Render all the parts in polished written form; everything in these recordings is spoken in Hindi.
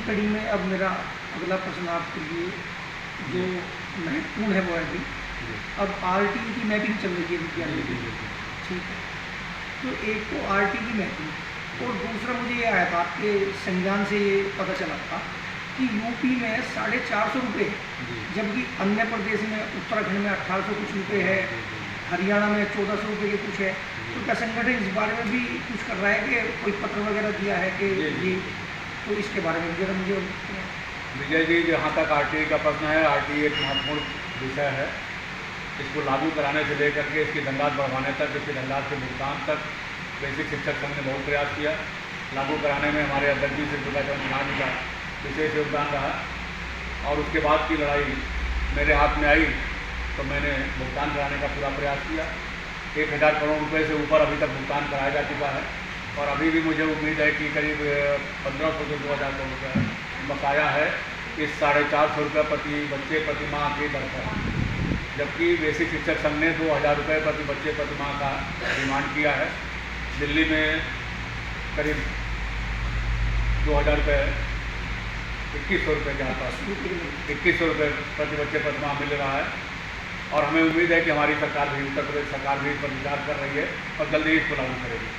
कड़ी में अब मेरा अगला प्रश्न आपके लिए जो महत्वपूर्ण है वो है कि अब आरटीई की मैपिंग चल रही है विद्यालय की, ठीक है। तो एक तो आरटीई की मैपिंग और दूसरा मुझे ये आया था आपके संज्ञान से ये पता चला था कि यूपी में 450 रुपये है, जबकि अन्य प्रदेश में उत्तराखंड में 1800 कुछ रुपये है, हरियाणा में 1400 रुपये के कुछ है। तो क्या संगठन इस बारे में भी कुछ कर रहा है कि कोई पत्र वगैरह दिया है कि ये, तो इसके बारे में जरा मुझे विजय जी, जहाँ तक आरटीई का प्रश्न है, आरटीई एक महत्वपूर्ण विषय है। इसको लागू कराने से लेकर के इसकी धनराशि बढ़ाने तक, इसकी धनराशि के भुगतान तक बेसिक शिक्षक संघ ने बहुत प्रयास किया। लागू कराने में हमारे अध्यक्ष जी श्री दुर्गाचरण सिन्हा जी का विशेष योगदान रहा और उसके बाद की लड़ाई मेरे हाथ में आई तो मैंने भुगतान कराने का पूरा प्रयास किया। 1000 करोड़ रुपये से ऊपर अभी तक भुगतान कराया जा चुका है और अभी भी मुझे उम्मीद है कि करीब 1500 से 2000 करोड़ रुपये बकाया है इस 450 रुपये प्रति बच्चे प्रति माह की दर पर, जबकि बेसिक शिक्षक संघ ने 2000 रुपये प्रति बच्चे प्रति माह का डिमांड किया है। दिल्ली में करीब 2000 रुपये 2100 रुपये के आसपास 2100 रुपये प्रति बच्चे प्रति माह मिल रहा है और हमें उम्मीद है कि हमारी सरकार भी, उत्तर प्रदेश सरकार भी इस पर विचार कर रही है और जल्दी ही इसको लागू करेगी।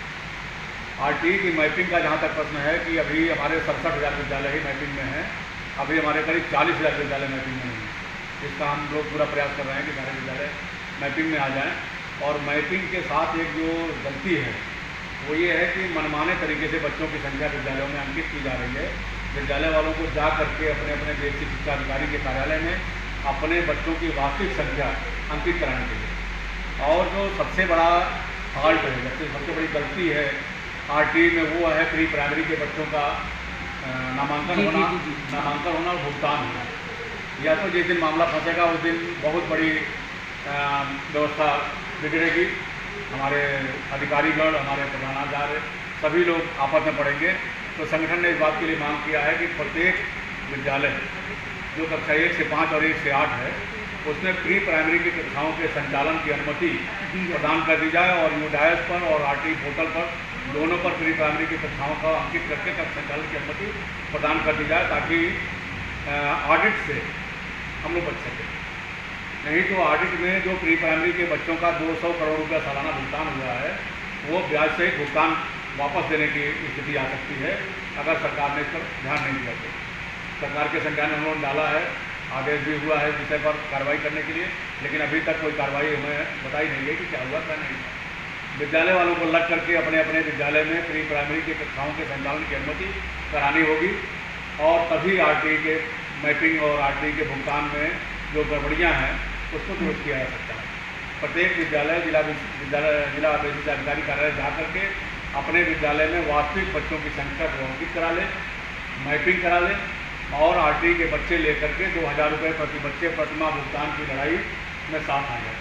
आरटीई की मैपिंग का जहाँ तक प्रश्न है कि अभी हमारे 67,000 विद्यालय ही मैपिंग में हैं, अभी हमारे करीब 40,000 विद्यालय मैपिंग में नहीं है। इसका हम लोग पूरा प्रयास कर रहे हैं कि सारे विद्यालय मैपिंग में आ जाएं। और मैपिंग के साथ एक जो गलती है वो ये है कि मनमाने तरीके से बच्चों की संख्या विद्यालयों में अंकित की जा रही है। विद्यालय वालों को जा करके अपने अपने बेसिक शिक्षा अधिकारी के कार्यालय में अपने बच्चों की वास्तविक संख्या अंकित कराने के लिए। और जो सबसे बड़ा फॉल्ट है, सबसे बड़ी गलती है आरटीई में, वो है प्री प्राइमरी के बच्चों का नामांकन होना और भुगतान होना। या तो जिस दिन मामला फंसेगा उस दिन बहुत बड़ी व्यवस्था बिगड़ेगी, हमारे अधिकारीगण, हमारे प्रधानाचार्य सभी लोग आपस में पड़ेंगे। तो संगठन ने इस बात के लिए मांग किया है कि प्रत्येक विद्यालय जो कक्षा 1 से 5 और 1 से 8 है उसमें प्री प्राइमरी की कक्षाओं के संचालन की अनुमति प्रदान कर दी जाए और यूडायस पर और आरटीई पोर्टल पर दोनों पर प्री प्राइमरी की कक्षाओं का अंकित करके कक्षा संचालन की अनुमति प्रदान कर दी जाए ताकि ऑडिट से हम लोग बच सकें। नहीं तो ऑडिट में जो प्री प्राइमरी के बच्चों का 200 करोड़ रुपया सालाना भुगतान हुआ है वो ब्याज सहित भुगतान वापस देने की स्थिति आ सकती है अगर सरकार ने इस पर ध्यान नहीं दिया तो। सरकार के संज्ञान में हम लोगों ने डाला है, आदेश भी हुआ है इस विषय पर कार्रवाई करने के लिए, लेकिन अभी तक कोई कार्रवाई हमें बताई नहीं गई कि क्या हुआ क्या नहीं हुआ। विद्यालय वालों को लग करके अपने अपने विद्यालय में प्री प्राइमरी की कक्षाओं के संचालन की अनुमति करानी होगी और तभी आरटीई के मैपिंग और आरटीई के भुगतान में जो गड़बड़ियाँ हैं उसको दुरुस्त किया जा सकता है। प्रत्येक विद्यालय जिला बेसिक अधिकारी कार्यालय जा करके अपने विद्यालय में वास्तविक बच्चों की संख्या को अंकित करा लें, मैपिंग करा लें और आरटीई के बच्चे लेकर के 2000 रुपये प्रति बच्चे प्रतिमाह भुगतान की लड़ाई में साथ आ जाए।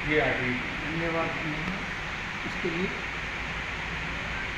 ये आरटीई। धन्यवाद इसके लिए।